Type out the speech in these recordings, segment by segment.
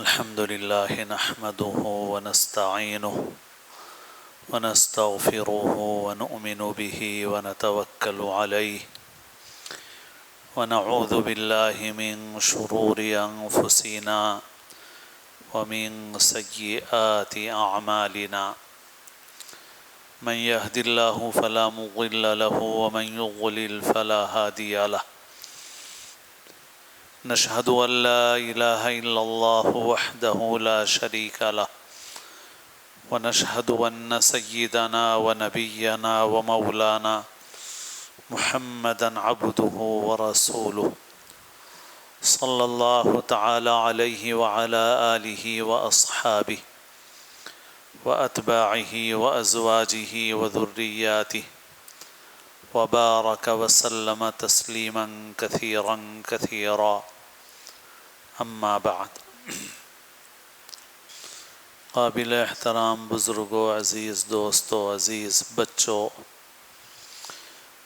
الحمد لله نحمده ونستعينه ونستغفره ونؤمن به ونتوكل عليه ونعوذ بالله من شرور أنفسنا ومن سيئات أعمالنا من يهد الله فلا مضل له ومن يضلل فلا هادي له نشهد أن لا إله إلا الله وحده لا شريك له ونشهد أن سيدنا ونبينا ومولانا محمدا عبده ورسوله صلى الله تعالى عليه وعلى آله وأصحابه وأتباعه وأزواجه وذرياته وبارك وسلم تسليما كثيرا كثيرا اما بعد قابل احترام بزرگوں، عزیز دوستوں، عزیز بچوں،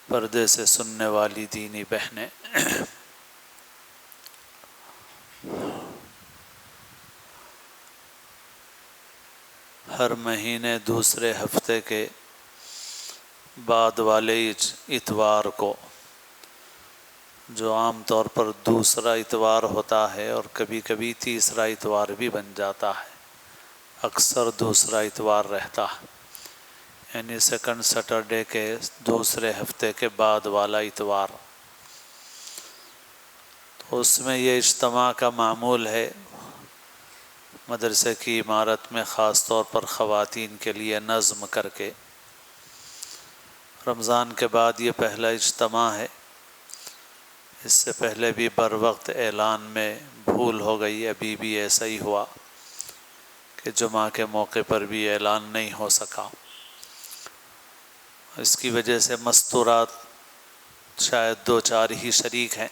پردے سے سننے والی دینی بہنیں، ہر مہینے دوسرے ہفتے کے بعد والے اتوار کو، جو عام طور پر دوسرا اتوار ہوتا ہے اور کبھی کبھی تیسرا اتوار بھی بن جاتا ہے، اکثر دوسرا اتوار رہتا ہے، یعنی سیکنڈ سیٹرڈے کے دوسرے ہفتے کے بعد والا اتوار، تو اس میں یہ اجتماع کا معمول ہے مدرسے کی عمارت میں، خاص طور پر خواتین کے لیے نظم کر کے۔ رمضان کے بعد یہ پہلا اجتماع ہے، اس سے پہلے بھی بر وقت اعلان میں بھول ہو گئی، ابھی بھی ایسا ہی ہوا کہ جمعہ کے موقع پر بھی اعلان نہیں ہو سکا۔ اس کی وجہ سے مستورات شاید 2-4 ہی شریک ہیں،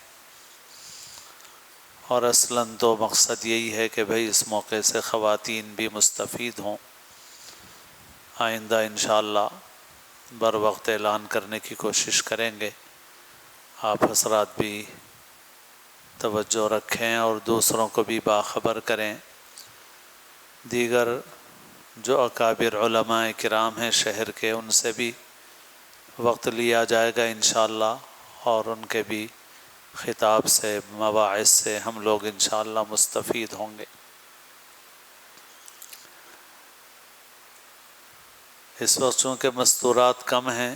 اور اصلاً تو مقصد یہی ہے کہ بھئی اس موقع سے خواتین بھی مستفید ہوں۔ آئندہ انشاءاللہ بر وقت اعلان کرنے کی کوشش کریں گے، آپ حضرات بھی توجہ رکھیں اور دوسروں کو بھی باخبر کریں۔ دیگر جو اکابر علماء کرام ہیں شہر کے، ان سے بھی وقت لیا جائے گا انشاءاللہ، اور ان کے بھی خطاب سے، مواعظ سے ہم لوگ انشاءاللہ مستفید ہوں گے۔ اس وقت چونکہ مستورات کم ہیں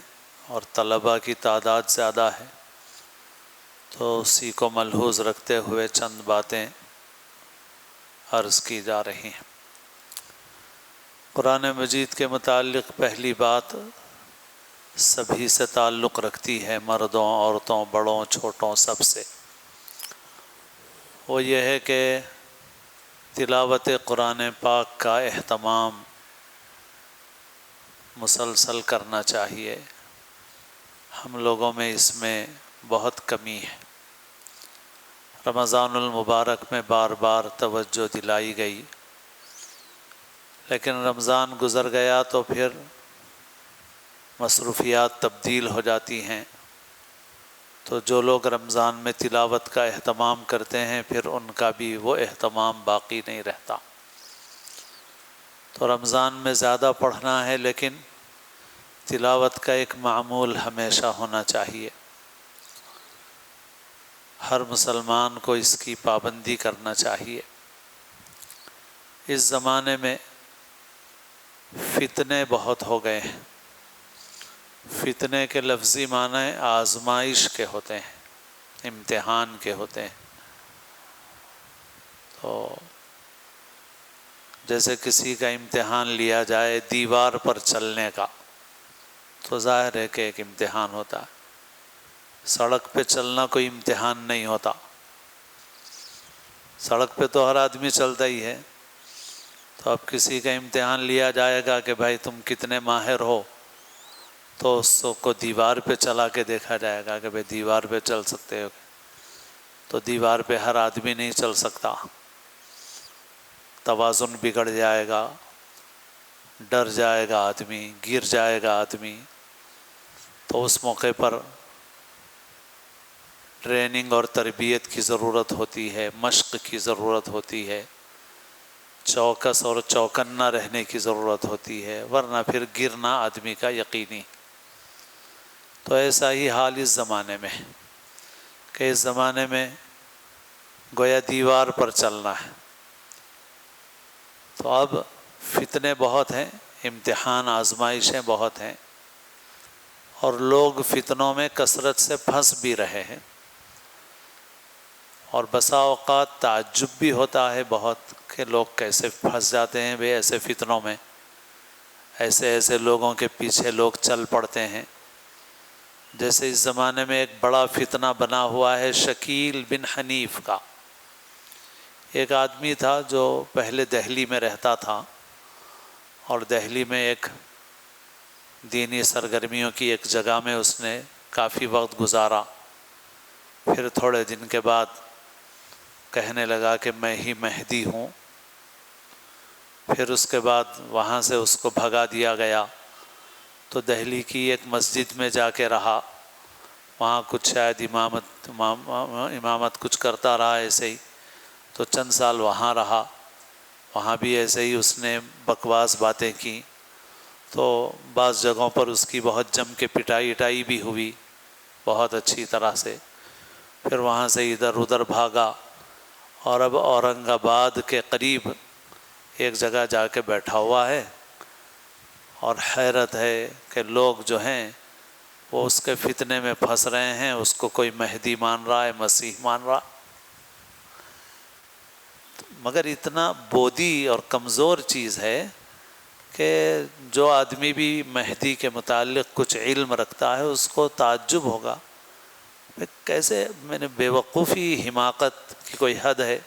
اور طلباء کی تعداد زیادہ ہے، تو اسی کو ملحوظ رکھتے ہوئے چند باتیں عرض کی جا رہی ہیں۔ قرآن مجید کے متعلق پہلی بات سبھی سے تعلق رکھتی ہے، مردوں، عورتوں، بڑوں، چھوٹوں، سب سے۔ وہ یہ ہے کہ تلاوت قرآن پاک کا اہتمام مسلسل کرنا چاہیے۔ ہم لوگوں میں اس میں بہت کمی ہے۔ رمضان المبارک میں بار بار توجہ دلائی گئی، لیکن رمضان گزر گیا تو پھر مصروفیات تبدیل ہو جاتی ہیں، تو جو لوگ رمضان میں تلاوت کا اہتمام کرتے ہیں پھر ان کا بھی وہ اہتمام باقی نہیں رہتا۔ تو رمضان میں زیادہ پڑھنا ہے، لیکن تلاوت کا ایک معمول ہمیشہ ہونا چاہیے۔ ہر مسلمان کو اس کی پابندی کرنا چاہیے۔ اس زمانے میں فتنے بہت ہو گئے ہیں۔ فتنے کے لفظی معنی آزمائش کے ہوتے ہیں، امتحان کے ہوتے ہیں۔ تو جیسے کسی کا امتحان لیا جائے دیوار پر چلنے کا، تو ظاہر ہے کہ ایک امتحان ہوتا ہے۔ سڑک پہ چلنا کوئی امتحان نہیں ہوتا، سڑک پہ تو ہر آدمی چلتا ہی ہے۔ تو اب کسی کا امتحان لیا جائے گا کہ بھائی تم کتنے ماہر ہو، تو اس کو دیوار پہ چلا کے دیکھا جائے گا کہ بھائی دیوار پہ چل سکتے ہو، تو دیوار پہ ہر آدمی نہیں چل سکتا، توازن بگڑ جائے گا، ڈر جائے گا آدمی، گر جائے گا آدمی۔ تو اس موقع پر ٹریننگ اور تربیت کی ضرورت ہوتی ہے، مشق کی ضرورت ہوتی ہے۔ چوکس اور چوکنا رہنے کی ضرورت ہوتی ہے، ورنہ پھر گرنا آدمی کا یقینی۔ تو ایسا ہی حال اس زمانے میں ہے کہ اس زمانے میں گویا دیوار پر چلنا ہے۔ تو اب فتنے بہت ہیں، امتحان آزمائشیں بہت ہیں، اور لوگ فتنوں میں کثرت سے پھنس بھی رہے ہیں، اور بسا اوقات تعجب بھی ہوتا ہے بہت کہ لوگ کیسے پھنس جاتے ہیں بھئی ایسے فتنوں میں، ایسے ایسے لوگوں کے پیچھے لوگ چل پڑتے ہیں۔ جیسے اس زمانے میں ایک بڑا فتنہ بنا ہوا ہے شکیل بن حنیف کا۔ ایک آدمی تھا جو پہلے دہلی میں رہتا تھا، اور دہلی میں ایک دینی سرگرمیوں کی ایک جگہ میں اس نے کافی وقت گزارا۔ پھر تھوڑے دن کے بعد کہنے لگا کہ میں ہی مہدی ہوں۔ پھر اس کے بعد وہاں سے اس کو بھگا دیا گیا، تو دہلی کی ایک مسجد میں جا کے رہا، وہاں کچھ شاید امامت کچھ کرتا رہا ایسے ہی۔ تو چند سال وہاں رہا، وہاں بھی ایسے ہی اس نے بکواس باتیں کی، تو بعض جگہوں پر اس کی بہت جم کے پٹائی بھی ہوئی بہت اچھی طرح سے۔ پھر وہاں سے ادھر ادھر بھاگا، اور اب اورنگ آباد کے قریب ایک جگہ جا کے بیٹھا ہوا ہے، اور حیرت ہے کہ لوگ جو ہیں وہ اس کے فتنے میں پھنس رہے ہیں، اس کو کوئی مہدی مان رہا ہے، مسیح مان رہا، مگر اتنا بودی اور کمزور چیز ہے کہ جو آدمی بھی مہدی کے متعلق کچھ علم رکھتا ہے اس کو تعجب ہوگا کیسے، میں نے بیوقوفی حماقت کی کوئی حد ہے۔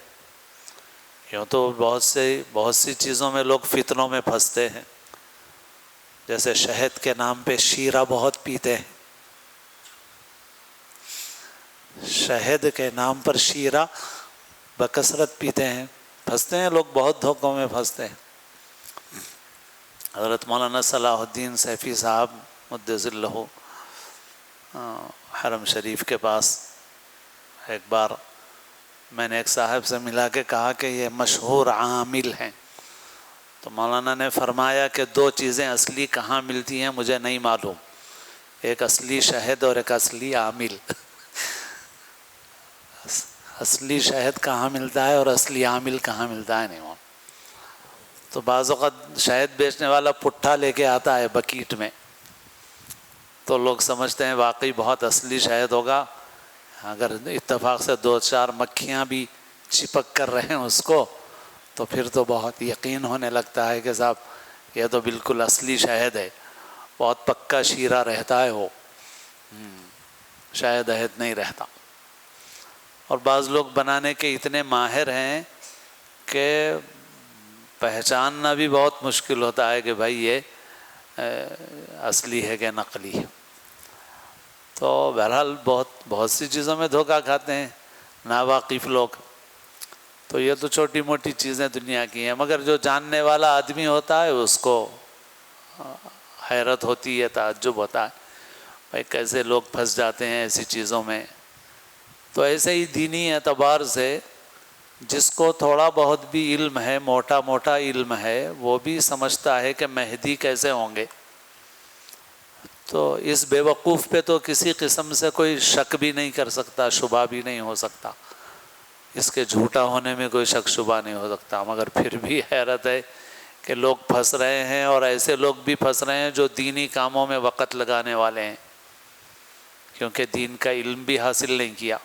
یوں تو بہت سی چیزوں میں لوگ فتنوں میں پھنستے ہیں، جیسے شہد کے نام پہ شیرہ بہت پیتے ہیں، شہد کے نام پر شیرہ بکثرت پیتے ہیں، پھنستے ہیں لوگ، بہت دھوکوں میں پھنستے ہیں۔ حضرت مولانا صلاح الدین سیفی صاحب مدث اللہ حرم شریف کے پاس ایک بار میں نے ایک صاحب سے ملا کے کہا کہ یہ مشہور عامل ہیں، تو مولانا نے فرمایا کہ دو چیزیں اصلی کہاں ملتی ہیں مجھے نہیں معلوم، ایک اصلی شہد اور ایک اصلی عامل۔ اصلی شہد کہاں ملتا ہے اور اصلی عامل کہاں ملتا ہے نہیں معلوم۔ تو بعض اوقات شہد بیچنے والا پٹھا لے کے آتا ہے بکیٹ میں، تو لوگ سمجھتے ہیں واقعی بہت اصلی شہد ہوگا، اگر اتفاق سے دو چار مکھیاں بھی چپک کر رہے ہیں اس کو تو پھر تو بہت یقین ہونے لگتا ہے کہ صاحب یہ تو بالکل اصلی شہد ہے، بہت پکا شیرہ رہتا ہے وہ، شاید عہد نہیں رہتا۔ اور بعض لوگ بنانے کے اتنے ماہر ہیں کہ پہچاننا بھی بہت مشکل ہوتا ہے کہ بھائی یہ اصلی ہے کہ نقلی ہے۔ تو بہرحال بہت سی چیزوں میں دھوکہ کھاتے ہیں ناواقف لوگ۔ تو یہ تو چھوٹی موٹی چیزیں دنیا کی ہیں، مگر جو جاننے والا آدمی ہوتا ہے اس کو حیرت ہوتی ہے، تعجب ہوتا ہے بھائی کیسے لوگ پھنس جاتے ہیں ایسی چیزوں میں۔ تو ایسے ہی دینی اعتبار سے جس کو تھوڑا بہت بھی علم ہے، موٹا موٹا علم ہے، وہ بھی سمجھتا ہے کہ مہدی کیسے ہوں گے۔ تو اس بیوقوف پہ تو کسی قسم سے کوئی شک بھی نہیں کر سکتا، شبہ بھی نہیں ہو سکتا، اس کے جھوٹا ہونے میں کوئی شک شبہ نہیں ہو سکتا، مگر پھر بھی حیرت ہے کہ لوگ پھنس رہے ہیں، اور ایسے لوگ بھی پھنس رہے ہیں جو دینی کاموں میں وقت لگانے والے ہیں، کیونکہ دین کا علم بھی حاصل نہیں کیا،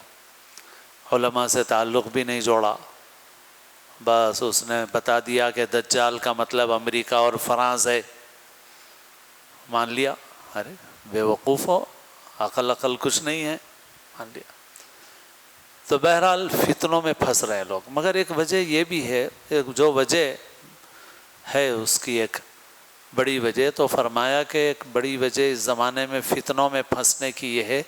علماء سے تعلق بھی نہیں جوڑا، بس اس نے بتا دیا کہ دجال کا مطلب امریکہ اور فرانس ہے، مان لیا، ارے بیوقوف ہو، عقل کچھ نہیں ہے، مان لیا۔ تو بہرحال فتنوں میں پھنس رہے لوگ، مگر ایک وجہ یہ بھی ہے، ایک جو وجہ ہے اس کی ایک بڑی وجہ، تو فرمایا کہ ایک بڑی وجہ اس زمانے میں فتنوں میں پھنسنے کی یہ ہے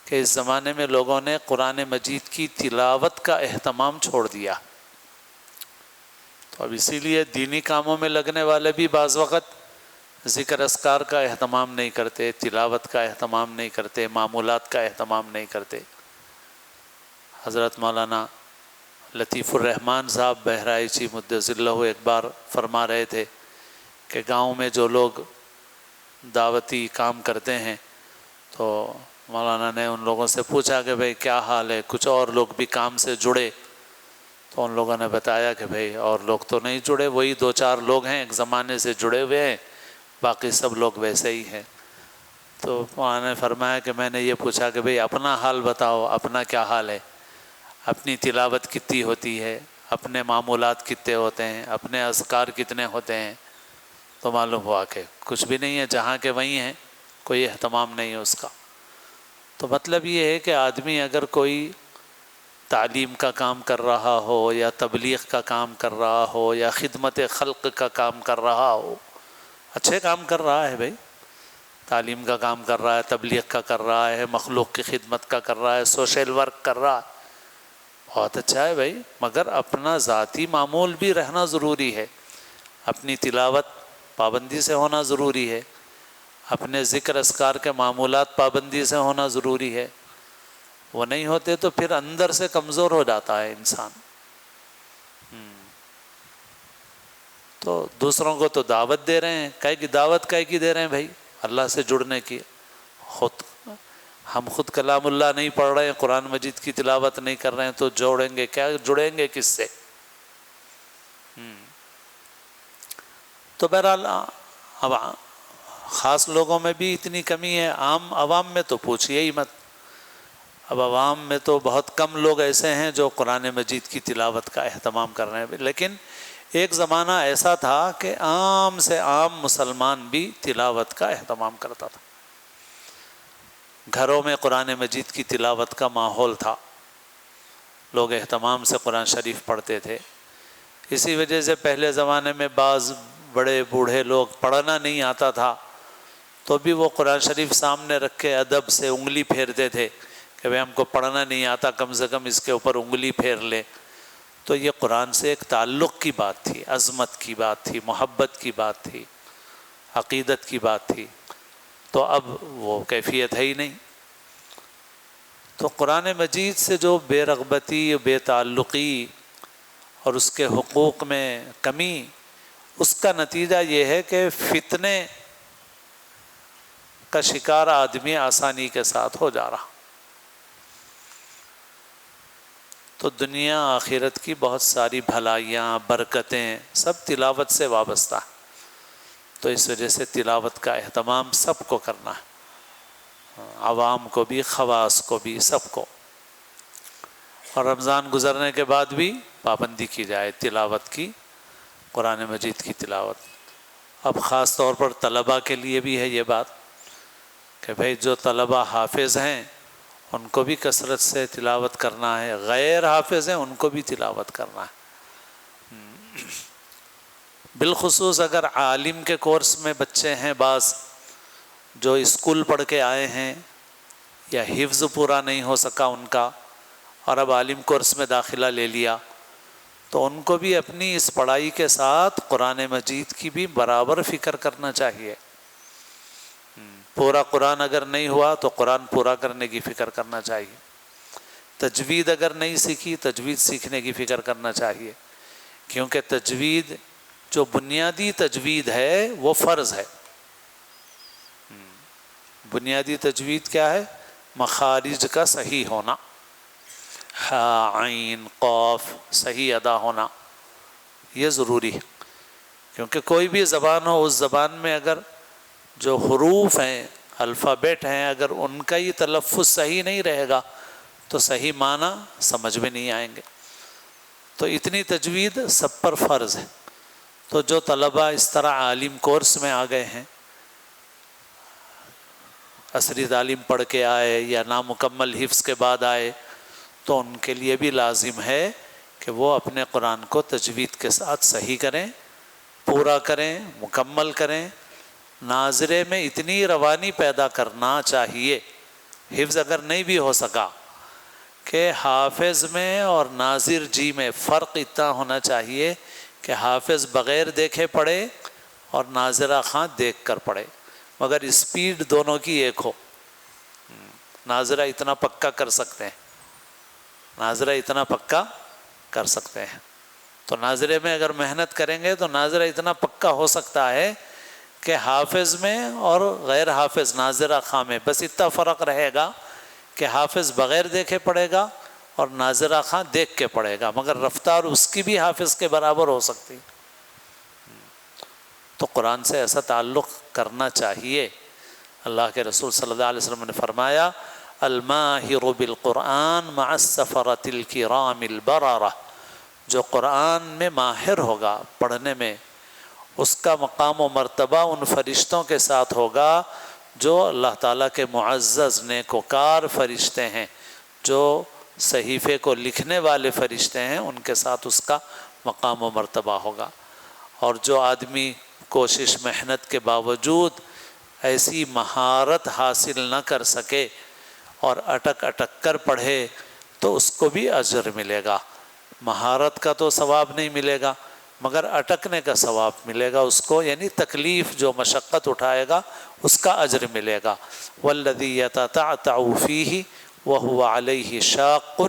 کہ اس زمانے میں لوگوں نے قرآن مجید کی تلاوت کا اہتمام چھوڑ دیا۔ تو اب اسی لیے دینی کاموں میں لگنے والے بھی بعض وقت ذکر اذکار کا اہتمام نہیں کرتے، تلاوت کا اہتمام نہیں کرتے، معمولات کا اہتمام نہیں کرتے۔ حضرت مولانا لطیف الرحمن صاحب بہرائچی مدثر اللہ ایک بار فرما رہے تھے کہ گاؤں میں جو لوگ دعوتی کام کرتے ہیں تو مولانا نے ان لوگوں سے پوچھا کہ بھئی کیا حال ہے، کچھ اور لوگ بھی کام سے جڑے؟ تو ان لوگوں نے بتایا کہ بھئی اور لوگ تو نہیں جڑے، وہی 2-4 لوگ ہیں ایک زمانے سے جڑے ہوئے ہیں، باقی سب لوگ ویسے ہی ہیں۔ تو مولانا نے فرمایا کہ میں نے یہ پوچھا کہ بھئی اپنا حال بتاؤ، اپنا کیا حال ہے، اپنی تلاوت کتنی ہوتی ہے، اپنے معمولات کتنے ہوتے ہیں، اپنے اذکار کتنے ہوتے ہیں؟ تو معلوم ہوا کہ کچھ بھی نہیں ہے، جہاں کے وہیں ہیں، کوئی اہتمام نہیں ہے اس کا۔ تو مطلب یہ ہے کہ آدمی اگر کوئی تعلیم کا کام کر رہا ہو یا تبلیغ کا کام کر رہا ہو یا خدمت خلق کا کام کر رہا ہو، اچھے کام کر رہا ہے بھائی، تعلیم کا کام کر رہا ہے، تبلیغ کا کر رہا ہے، مخلوق کی خدمت کا کر رہا ہے، سوشل ورک کر رہا ہے، بہت اچھا ہے بھائی، مگر اپنا ذاتی معمول بھی رہنا ضروری ہے، اپنی تلاوت پابندی سے ہونا ضروری ہے، اپنے ذکر اذکار کے معمولات پابندی سے ہونا ضروری ہے، وہ نہیں ہوتے تو پھر اندر سے کمزور ہو جاتا ہے انسان۔ تو دوسروں کو تو دعوت دے رہے ہیں، کہے کہ دعوت کہے کی دے رہے ہیں بھائی؟ اللہ سے جڑنے کی۔ ہم خود کلام اللہ نہیں پڑھ رہے ہیں، قرآن مجید کی تلاوت نہیں کر رہے ہیں، تو جوڑیں گے کیا، جڑیں گے کس سے؟ تو بہرحال اب خاص لوگوں میں بھی اتنی کمی ہے، عام عوام میں تو پوچھئے ہی مت۔ اب عوام میں تو بہت کم لوگ ایسے ہیں جو قرآن مجید کی تلاوت کا اہتمام کر رہے ہیں، لیکن ایک زمانہ ایسا تھا کہ عام سے عام مسلمان بھی تلاوت کا اہتمام کرتا تھا، گھروں میں قرآن مجید کی تلاوت کا ماحول تھا، لوگ اہتمام سے قرآن شریف پڑھتے تھے۔ اسی وجہ سے پہلے زمانے میں بعض بڑے بوڑھے لوگ پڑھنا نہیں آتا تھا تو بھی وہ قرآن شریف سامنے رکھ کے ادب سے انگلی پھیرتے تھے کہ بھئی ہم کو پڑھنا نہیں آتا، کم سے کم اس کے اوپر انگلی پھیر لے۔ تو یہ قرآن سے ایک تعلق کی بات تھی، عظمت کی بات تھی، محبت کی بات تھی، عقیدت کی بات تھی، تو اب وہ کیفیت ہے ہی نہیں۔ تو قرآن مجید سے جو بے رغبتی، بے تعلقی اور اس کے حقوق میں کمی، اس کا نتیجہ یہ ہے کہ فتنے کا شکار آدمی آسانی کے ساتھ ہو جا رہا۔ تو دنیا آخرت کی بہت ساری بھلائیاں، برکتیں سب تلاوت سے وابستہ ہیں، تو اس وجہ سے تلاوت کا اہتمام سب کو کرنا ہے، عوام کو بھی، خواص کو بھی، سب کو۔ اور رمضان گزرنے کے بعد بھی پابندی کی جائے تلاوت کی، قرآن مجید کی تلاوت۔ اب خاص طور پر طلباء کے لیے بھی ہے یہ بات کہ بھئی جو طلباء حافظ ہیں ان کو بھی کثرت سے تلاوت کرنا ہے، غیر حافظ ہیں ان کو بھی تلاوت کرنا ہے۔ بالخصوص اگر عالم کے کورس میں بچے ہیں بعض جو اسکول پڑھ کے آئے ہیں یا حفظ پورا نہیں ہو سکا ان کا اور اب عالم کورس میں داخلہ لے لیا، تو ان کو بھی اپنی اس پڑھائی کے ساتھ قرآن مجید کی بھی برابر فکر کرنا چاہیے۔ پورا قرآن اگر نہیں ہوا تو قرآن پورا کرنے کی فکر کرنا چاہیے، تجوید اگر نہیں سیکھی تجوید سیکھنے کی فکر کرنا چاہیے، کیونکہ تجوید جو بنیادی تجوید ہے وہ فرض ہے۔ بنیادی تجوید کیا ہے؟ مخارج کا صحیح ہونا، ہاء عین قاف صحیح ادا ہونا، یہ ضروری ہے، کیونکہ کوئی بھی زبان ہو اس زبان میں اگر جو حروف ہیں، الفابیٹ ہیں، اگر ان کا ہی تلفظ صحیح نہیں رہے گا تو صحیح معنی سمجھ میں نہیں آئیں گے۔ تو اتنی تجوید سب پر فرض ہے۔ تو جو طلباء اس طرح عالم کورس میں آ گئے ہیں، عصری تعلیم پڑھ کے آئے یا نامکمل حفظ کے بعد آئے، تو ان کے لیے بھی لازم ہے کہ وہ اپنے قرآن کو تجوید کے ساتھ صحیح کریں، پورا کریں، مکمل کریں۔ ناظرے میں اتنی روانی پیدا کرنا چاہیے، حفظ اگر نہیں بھی ہو سکا، کہ حافظ میں اور ناظر جی میں فرق اتنا ہونا چاہیے کہ حافظ بغیر دیکھے پڑھے اور ناظرہ خاں دیکھ کر پڑھے، مگر اسپیڈ دونوں کی ایک ہو۔ ناظرہ اتنا پکا کر سکتے ہیں، ناظرہ اتنا پکا کر سکتے ہیں۔ تو ناظرے میں اگر محنت کریں گے تو ناظرہ اتنا پکا ہو سکتا ہے کہ حافظ میں اور غیر حافظ ناظرہ خواہ میں بس اتنا فرق رہے گا کہ حافظ بغیر دیکھے پڑھے گا اور ناظرہ خواہ دیکھ کے پڑھے گا، مگر رفتار اس کی بھی حافظ کے برابر ہو سکتی۔ تو قرآن سے ایسا تعلق کرنا چاہیے۔ اللہ کے رسول صلی اللہ علیہ وسلم نے فرمایا الماہر بالقرآن مع السفرۃ الکرام البررہ، جو قرآن میں ماہر ہوگا پڑھنے میں، اس کا مقام و مرتبہ ان فرشتوں کے ساتھ ہوگا جو اللہ تعالیٰ کے معزز نیکوکار فرشتے ہیں، جو صحیفے کو لکھنے والے فرشتے ہیں، ان کے ساتھ اس کا مقام و مرتبہ ہوگا۔ اور جو آدمی کوشش محنت کے باوجود ایسی مہارت حاصل نہ کر سکے اور اٹک اٹک کر پڑھے تو اس کو بھی اجر ملے گا۔ مہارت کا تو ثواب نہیں ملے گا مگر اٹکنے کا ثواب ملے گا اس کو، یعنی تکلیف جو مشقت اٹھائے گا اس کا اجر ملے گا۔ والذی یتتعتع فیہ وہو علیہ شاق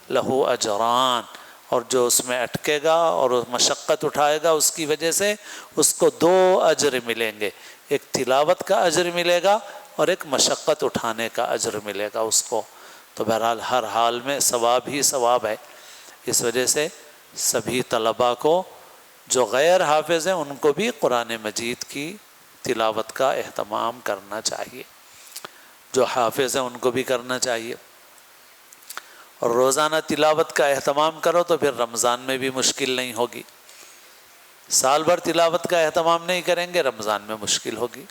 لہ اجران، اور جو اس میں اٹکے گا اور مشقت اٹھائے گا اس کی وجہ سے اس کو 2 اجر ملیں گے، ایک تلاوت کا اجر ملے گا اور ایک مشقت اٹھانے کا اجر ملے گا اس کو۔ تو بہرحال ہر حال میں ثواب ہی ثواب ہے۔ اس وجہ سے سبھی طلباء کو جو غیر حافظ ہیں ان کو بھی قرآن مجید کی تلاوت کا اہتمام کرنا چاہیے، جو حافظ ہیں ان کو بھی کرنا چاہیے۔ اور روزانہ تلاوت کا اہتمام کرو تو پھر رمضان میں بھی مشکل نہیں ہوگی۔ سال بھر تلاوت کا اہتمام نہیں کریں گے رمضان میں مشکل ہوگی۔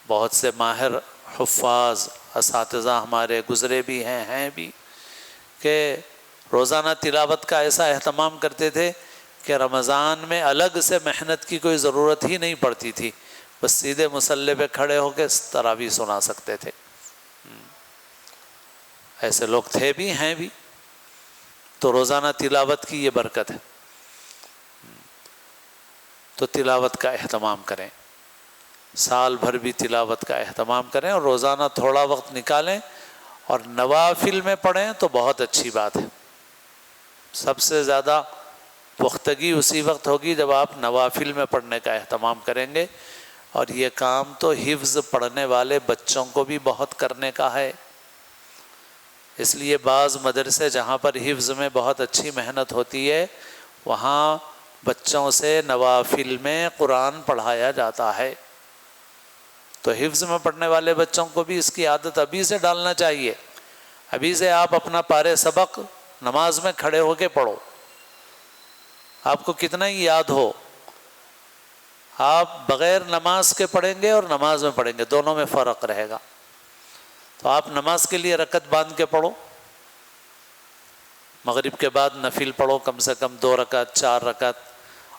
بہت سے ماہر حفاظ اساتذہ ہمارے گزرے بھی ہیں بھی کہ روزانہ تلاوت کا ایسا اہتمام کرتے تھے کہ رمضان میں الگ سے محنت کی کوئی ضرورت ہی نہیں پڑتی تھی، بس سیدھے مصلی پہ کھڑے ہو کے تراویح سنا سکتے تھے۔ ایسے لوگ تھے بھی ہیں بھی۔ تو روزانہ تلاوت کی یہ برکت ہے۔ تو تلاوت کا اہتمام کریں، سال بھر بھی تلاوت کا اہتمام کریں اور روزانہ تھوڑا وقت نکالیں، اور نوافل میں پڑھیں تو بہت اچھی بات ہے۔ سب سے زیادہ پختگی اسی وقت ہوگی جب آپ نوافل میں پڑھنے کا اہتمام کریں گے، اور یہ کام تو حفظ پڑھنے والے بچوں کو بھی بہت کرنے کا ہے۔ اس لیے بعض مدرسے جہاں پر حفظ میں بہت اچھی محنت ہوتی ہے وہاں بچوں سے نوافل میں قرآن پڑھایا جاتا ہے۔ تو حفظ میں پڑھنے والے بچوں کو بھی اس کی عادت ابھی سے ڈالنا چاہیے۔ ابھی سے آپ اپنا پارے سبق نماز میں کھڑے ہو کے پڑھو، آپ کو کتنا ہی یاد ہو۔ آپ بغیر نماز کے پڑھیں گے اور نماز میں پڑھیں گے، دونوں میں فرق رہے گا۔ تو آپ نماز کے لیے رکعت باندھ کے پڑھو، مغرب کے بعد نفل پڑھو کم سے کم 2 رکعت 4 رکعت،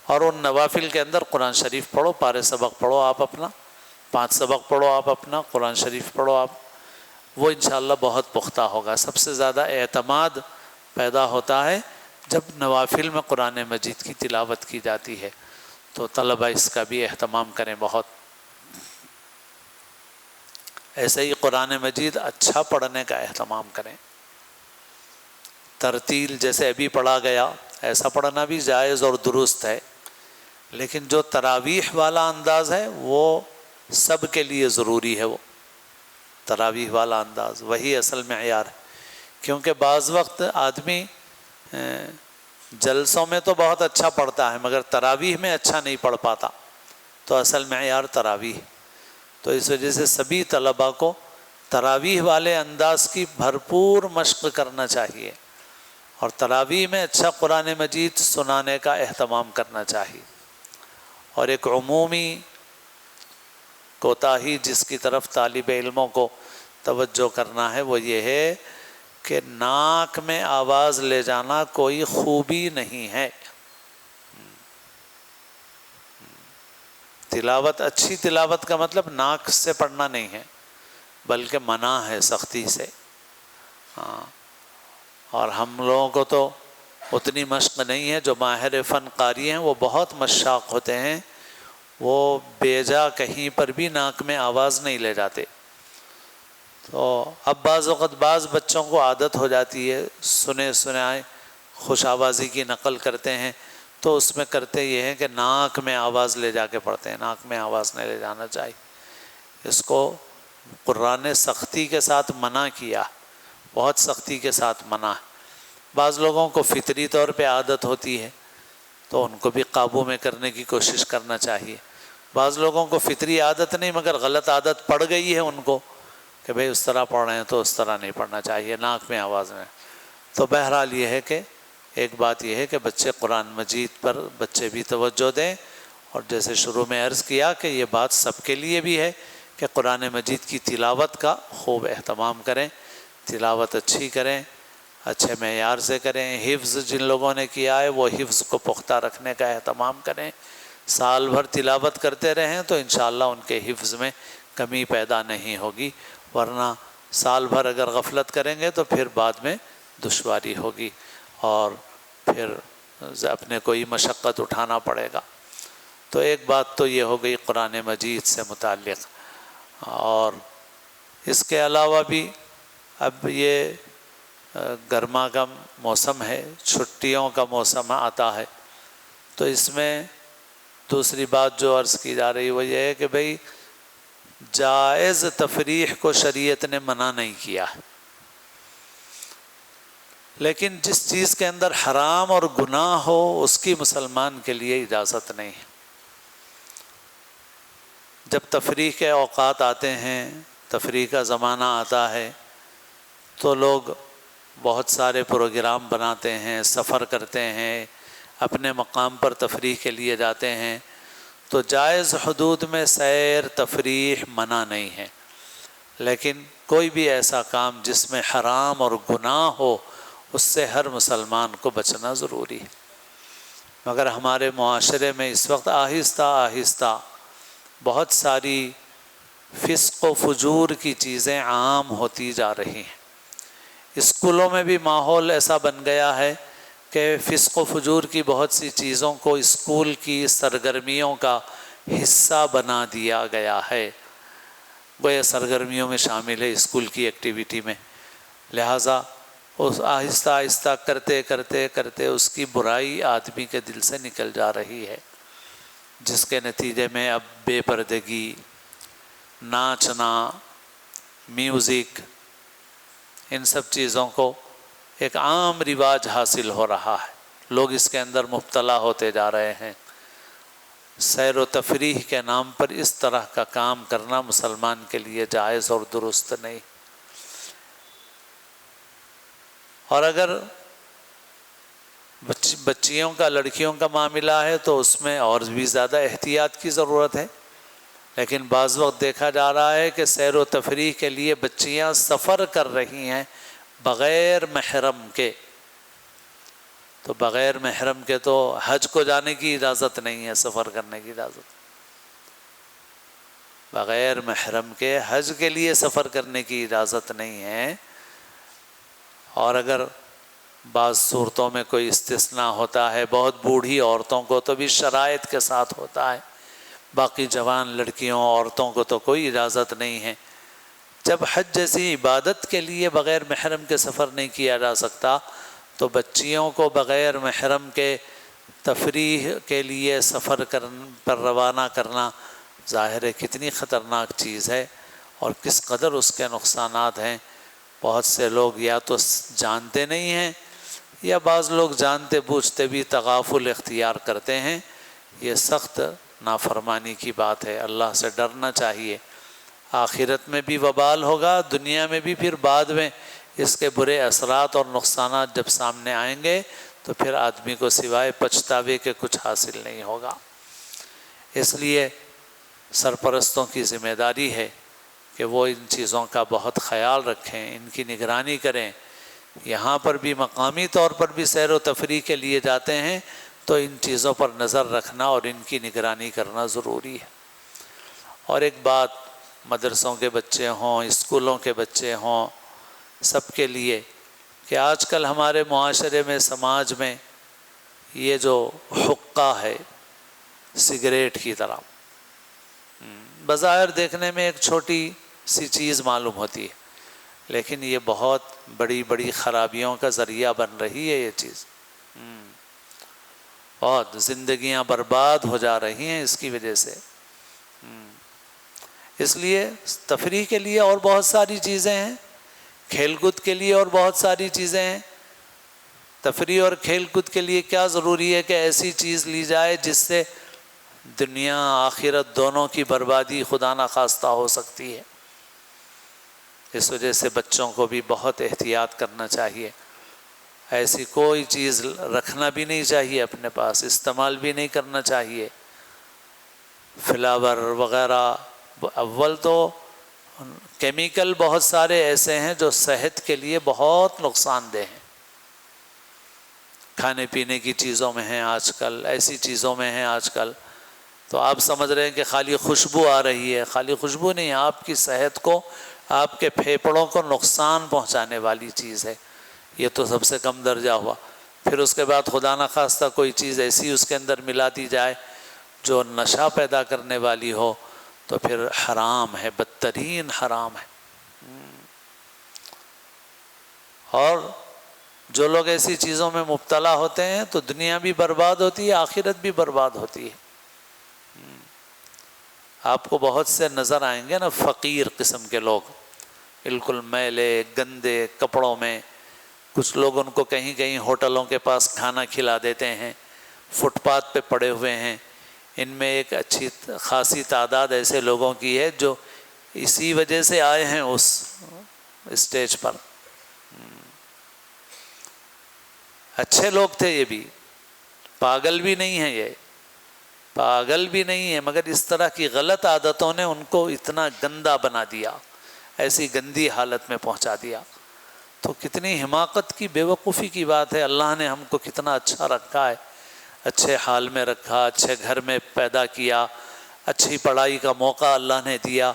اور ان نوافل کے اندر قرآن شریف پڑھو، پارے سبق پڑھو آپ اپنا، 5 سبق پڑھو آپ اپنا، قرآن شریف پڑھو آپ، وہ انشاءاللہ بہت پختہ ہوگا۔ سب سے زیادہ اعتماد پیدا ہوتا ہے جب نوافل میں قرآن مجید کی تلاوت کی جاتی ہے۔ تو طلبہ اس کا بھی اہتمام کریں بہت۔ ایسے ہی قرآن مجید اچھا پڑھنے کا اہتمام کریں۔ ترتیل جیسے ابھی پڑھا گیا ایسا پڑھنا بھی جائز اور درست ہے، لیکن جو تراویح والا انداز ہے وہ سب کے لیے ضروری ہے۔ وہ تراویح والا انداز وہی اصل معیار ہے، کیونکہ بعض وقت آدمی جلسوں میں تو بہت اچھا پڑھتا ہے مگر تراویح میں اچھا نہیں پڑھ پاتا، تو اصل معیار تراویح۔ تو اس وجہ سے سبھی طلباء کو تراویح والے انداز کی بھرپور مشق کرنا چاہیے، اور تراویح میں اچھا قرآن مجید سنانے کا اہتمام کرنا چاہیے۔ اور ایک عمومی کوتاہی جس کی طرف طالب علموں کو توجہ کرنا ہے وہ یہ ہے کہ ناک میں آواز لے جانا کوئی خوبی نہیں ہے۔ تلاوت اچھی تلاوت کا مطلب ناک سے پڑھنا نہیں ہے بلکہ منع ہے سختی سے۔ اور ہم لوگوں کو تو اتنی مشق نہیں ہے، جو ماہر فن قاری ہیں وہ بہت مشاق ہوتے ہیں، وہ بیجا کہیں پر بھی ناک میں آواز نہیں لے جاتے۔ تو اب بعض وقت بعض بچوں کو عادت ہو جاتی ہے سنے سنائے خوش آوازی کی نقل کرتے ہیں تو اس میں کرتے یہ ہیں کہ ناک میں آواز لے جا کے پڑھتے ہیں، ناک میں آواز نہیں لے جانا چاہیے۔ اس کو قرآن نے سختی کے ساتھ منع کیا، بہت سختی کے ساتھ منع ہے۔ بعض لوگوں کو فطری طور پہ عادت ہوتی ہے تو ان کو بھی قابو میں کرنے کی کوشش کرنا چاہیے۔ بعض لوگوں کو فطری عادت نہیں مگر غلط عادت پڑ گئی ہے ان کو کہ بھئی اس طرح پڑھ رہے ہیں تو اس طرح نہیں پڑھنا چاہیے، ناک میں آواز میں۔ تو بہرحال یہ ہے کہ ایک بات یہ ہے کہ بچے قرآن مجید پر بچے بھی توجہ دیں، اور جیسے شروع میں عرض کیا کہ یہ بات سب کے لیے بھی ہے کہ قرآن مجید کی تلاوت کا خوب اہتمام کریں، تلاوت اچھی کریں، اچھے معیار سے کریں۔ حفظ جن لوگوں نے کیا ہے وہ حفظ کو پختہ رکھنے کا اہتمام کریں، سال بھر تلاوت کرتے رہیں تو انشاءاللہ ان کے حفظ میں کمی پیدا نہیں ہوگی، ورنہ سال بھر اگر غفلت کریں گے تو پھر بعد میں دشواری ہوگی اور پھر اپنے کوئی مشقت اٹھانا پڑے گا۔ تو ایک بات تو یہ ہو گئی قرآن مجید سے متعلق، اور اس کے علاوہ بھی اب یہ گرما کا موسم ہے، چھٹیوں کا موسم آتا ہے، تو اس میں دوسری بات جو عرض کی جا رہی وہ یہ ہے کہ بھئی جائز تفریح کو شریعت نے منع نہیں کیا ہے، لیکن جس چیز کے اندر حرام اور گناہ ہو اس کی مسلمان کے لیے اجازت نہیں ہے۔ جب تفریح کے اوقات آتے ہیں، تفریح کا زمانہ آتا ہے تو لوگ بہت سارے پروگرام بناتے ہیں، سفر کرتے ہیں، اپنے مقام پر تفریح کے لیے جاتے ہیں، تو جائز حدود میں سیر تفریح منع نہیں ہے، لیکن کوئی بھی ایسا کام جس میں حرام اور گناہ ہو اس سے ہر مسلمان کو بچنا ضروری ہے۔ مگر ہمارے معاشرے میں اس وقت آہستہ آہستہ بہت ساری فسق و فجور کی چیزیں عام ہوتی جا رہی ہیں۔ اسکولوں میں بھی ماحول ایسا بن گیا ہے کہ فسق و فجور کی بہت سی چیزوں کو اسکول کی سرگرمیوں کا حصہ بنا دیا گیا ہے، وہ یہ سرگرمیوں میں شامل ہے اسکول کی ایکٹیویٹی میں، لہٰذا اس آہستہ آہستہ کرتے کرتے کرتے اس کی برائی آدمی کے دل سے نکل جا رہی ہے، جس کے نتیجے میں اب بے پردگی، ناچنا، میوزک، ان سب چیزوں کو ایک عام رواج حاصل ہو رہا ہے، لوگ اس کے اندر مبتلا ہوتے جا رہے ہیں۔ سیر و تفریح کے نام پر اس طرح کا کام کرنا مسلمان کے لیے جائز اور درست نہیں، اور اگر بچیوں کا لڑکیوں کا معاملہ ہے تو اس میں اور بھی زیادہ احتیاط کی ضرورت ہے، لیکن بعض وقت دیکھا جا رہا ہے کہ سیر و تفریح کے لیے بچیاں سفر کر رہی ہیں بغیر محرم کے، تو بغیر محرم کے تو حج کو جانے کی اجازت نہیں ہے، سفر کرنے کی اجازت، بغیر محرم کے حج کے لیے سفر کرنے کی اجازت نہیں ہے، اور اگر بعض صورتوں میں کوئی استثناء ہوتا ہے، بہت بوڑھی عورتوں کو تو بھی شرائط کے ساتھ ہوتا ہے، باقی جوان لڑکیوں عورتوں کو تو کوئی اجازت نہیں ہے۔ جب حج جیسی عبادت کے لیے بغیر محرم کے سفر نہیں کیا جا سکتا تو بچیوں کو بغیر محرم کے تفریح کے لیے سفر پر روانہ کرنا ظاہر ہے کتنی خطرناک چیز ہے اور کس قدر اس کے نقصانات ہیں۔ بہت سے لوگ یا تو جانتے نہیں ہیں یا بعض لوگ جانتے بوجھتے بھی تغافل اختیار کرتے ہیں، یہ سخت نافرمانی کی بات ہے، اللہ سے ڈرنا چاہیے۔ آخرت میں بھی وبال ہوگا، دنیا میں بھی، پھر بعد میں اس کے برے اثرات اور نقصانات جب سامنے آئیں گے تو پھر آدمی کو سوائے پچھتاوے کے کچھ حاصل نہیں ہوگا۔ اس لیے سرپرستوں کی ذمہ داری ہے کہ وہ ان چیزوں کا بہت خیال رکھیں، ان کی نگرانی کریں۔ یہاں پر بھی مقامی طور پر بھی سیر و تفریح کے لیے جاتے ہیں تو ان چیزوں پر نظر رکھنا اور ان کی نگرانی کرنا ضروری ہے۔ اور ایک بات مدرسوں کے بچے ہوں، اسکولوں کے بچے ہوں، سب کے لیے کہ آج کل ہمارے معاشرے میں، سماج میں یہ جو حقہ ہے سگریٹ کی طرح، بظاہر دیکھنے میں ایک چھوٹی سی چیز معلوم ہوتی ہے، لیکن یہ بہت بڑی بڑی خرابیوں کا ذریعہ بن رہی ہے یہ چیز۔ بہت زندگیاں برباد ہو جا رہی ہیں اس کی وجہ سے۔ اس لیے تفریح کے لیے اور بہت ساری چیزیں ہیں، کھیل کود کے لیے اور بہت ساری چیزیں ہیں۔ تفریح اور کھیل کود کے لیے کیا ضروری ہے کہ ایسی چیز لی جائے جس سے دنیا آخرت دونوں کی بربادی خدا نخواستہ ہو سکتی ہے۔ اس وجہ سے بچوں کو بھی بہت احتیاط کرنا چاہیے، ایسی کوئی چیز رکھنا بھی نہیں چاہیے اپنے پاس، استعمال بھی نہیں کرنا چاہیے۔ فلاور وغیرہ، اول تو کیمیکل بہت سارے ایسے ہیں جو صحت کے لیے بہت نقصان دہ ہیں، کھانے پینے کی چیزوں میں ہیں آج کل، ایسی چیزوں میں ہیں آج کل۔ تو آپ سمجھ رہے ہیں کہ خالی خوشبو آ رہی ہے، خالی خوشبو نہیں، آپ کی صحت کو، آپ کے پھیپھڑوں کو نقصان پہنچانے والی چیز ہے، یہ تو سب سے کم درجہ ہوا۔ پھر اس کے بعد خدا نخواستہ کوئی چیز ایسی اس کے اندر ملا دی جائے جو نشہ پیدا کرنے والی ہو، تو پھر حرام ہے، بدترین حرام ہے۔ اور جو لوگ ایسی چیزوں میں مبتلا ہوتے ہیں تو دنیا بھی برباد ہوتی ہے، آخرت بھی برباد ہوتی ہے۔ آپ کو بہت سے نظر آئیں گے نا فقیر قسم کے لوگ، بالکل میلے گندے کپڑوں میں، کچھ لوگ ان کو کہیں کہیں ہوٹلوں کے پاس کھانا کھلا دیتے ہیں، فٹ پاتھ پہ پڑے ہوئے ہیں۔ ان میں ایک اچھی خاصی تعداد ایسے لوگوں کی ہے جو اسی وجہ سے آئے ہیں اس اسٹیج پر۔ اچھے لوگ تھے یہ بھی، پاگل بھی نہیں ہیں، یہ پاگل بھی نہیں ہے، مگر اس طرح کی غلط عادتوں نے ان کو اتنا گندا بنا دیا، ایسی گندی حالت میں پہنچا دیا۔ تو کتنی حماقت کی، بے وقوفی کی بات ہے۔ اللہ نے ہم کو کتنا اچھا رکھا ہے، اچھے حال میں رکھا، اچھے گھر میں پیدا کیا، اچھی پڑھائی کا موقع اللہ نے دیا۔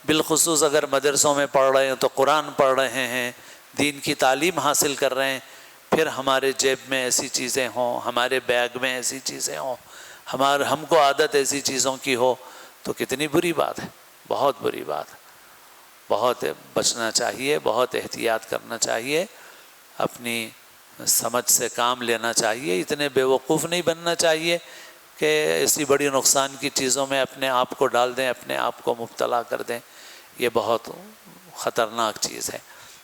بالخصوص اگر مدرسوں میں پڑھ رہے ہیں تو قرآن پڑھ رہے ہیں، دین کی تعلیم حاصل کر رہے ہیں، پھر ہمارے جیب میں ایسی چیزیں ہوں، ہمارے بیگ میں ایسی چیزیں ہوں، ہم کو عادت ایسی چیزوں کی ہو، تو کتنی بری بات ہے، بہت بری بات ہے۔ بہت بچنا چاہیے، بہت احتیاط کرنا چاہیے، اپنی سمجھ سے کام لینا چاہیے، اتنے بے وقوف نہیں بننا چاہیے کہ ایسی بڑی نقصان کی چیزوں میں اپنے آپ کو ڈال دیں، اپنے آپ کو مبتلا کر دیں، یہ بہت خطرناک چیز ہے۔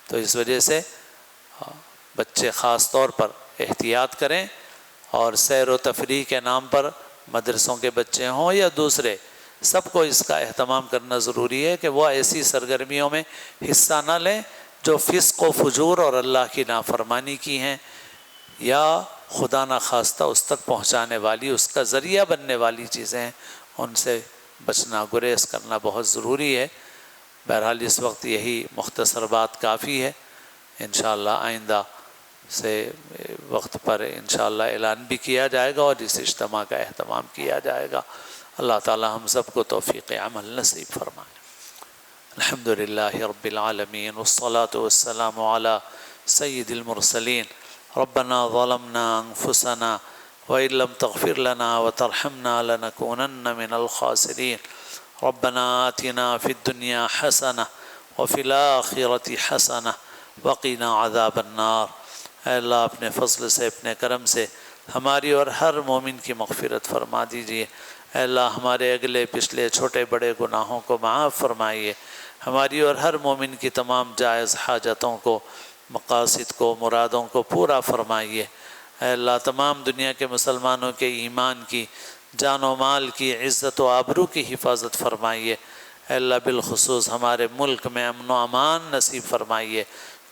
تو اس وجہ سے بچے خاص طور پر احتیاط کریں، اور سیر و تفریح کے نام پر مدرسوں کے بچے ہوں یا دوسرے، سب کو اس کا اہتمام کرنا ضروری ہے کہ وہ ایسی سرگرمیوں میں حصہ نہ لیں جو فسق و فجور اور اللہ کی نافرمانی کی ہیں، یا خدا نخواستہ اس تک پہنچانے والی، اس کا ذریعہ بننے والی چیزیں ہیں، ان سے بچنا، گریز کرنا بہت ضروری ہے۔ بہرحال اس وقت یہی مختصر بات کافی ہے، انشاءاللہ آئندہ سے وقت پر انشاءاللہ اعلان بھی کیا جائے گا اور اس اجتماع کا اہتمام کیا جائے گا۔ اللہ تعالی ہم سب کو توفیق عمل نصیب فرمائے۔ الحمدللہ رب العالمین والصلاة والسلام علی سید المرسلین۔ ربنا ظلمنا انفسنا وإن لم تغفر لنا وترحمنا لنكونن من الخاسرین۔ ربنا آتنا في الدنيا حسنة وفي الآخرة حسنة وقنا عذاب النار۔ اے اللہ اپنے فضل سے، اپنے کرم سے ہماری اور ہر مومن کی مغفرت فرما دیجیے۔ اے اللہ ہمارے اگلے پچھلے چھوٹے بڑے گناہوں کو معاف فرمائیے، ہماری اور ہر مومن کی تمام جائز حاجتوں کو، مقاصد کو، مرادوں کو پورا فرمائیے۔ اے اللہ تمام دنیا کے مسلمانوں کے ایمان کی، جان و مال کی، عزت و آبرو کی حفاظت فرمائیے۔ اے اللہ بالخصوص ہمارے ملک میں امن و امان نصیب فرمائیے۔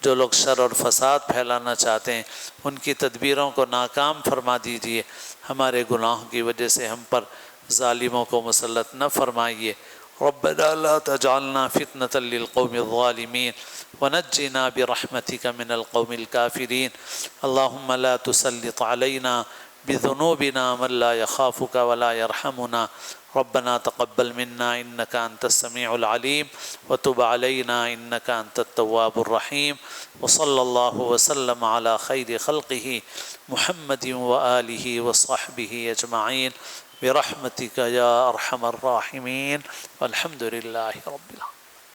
جو لوگ شر اور فساد پھیلانا چاہتے ہیں ان کی تدبیروں کو ناکام فرما دیجیے۔ ہمارے گناہوں کی وجہ سے ہم پر ظالموں کو مسلط نہ فرمائیے۔ ربنا لا تجعلنا فتنة للقوم الظالمين ونجنا برحمتك من القوم الكافرين۔ اللهم لا تسلط علينا بذنوبنا من لا يخافك ولا يرحمنا۔ ربنا تقبل منا إنك أنت السميع العليم وتب علينا إنك أنت التواب الرحيم۔ وصلى الله وسلم على خير خلقه محمد وآله وصحبه أجمعين برحمتك يا أرحم الراحمين، والحمد لله رب العالمين۔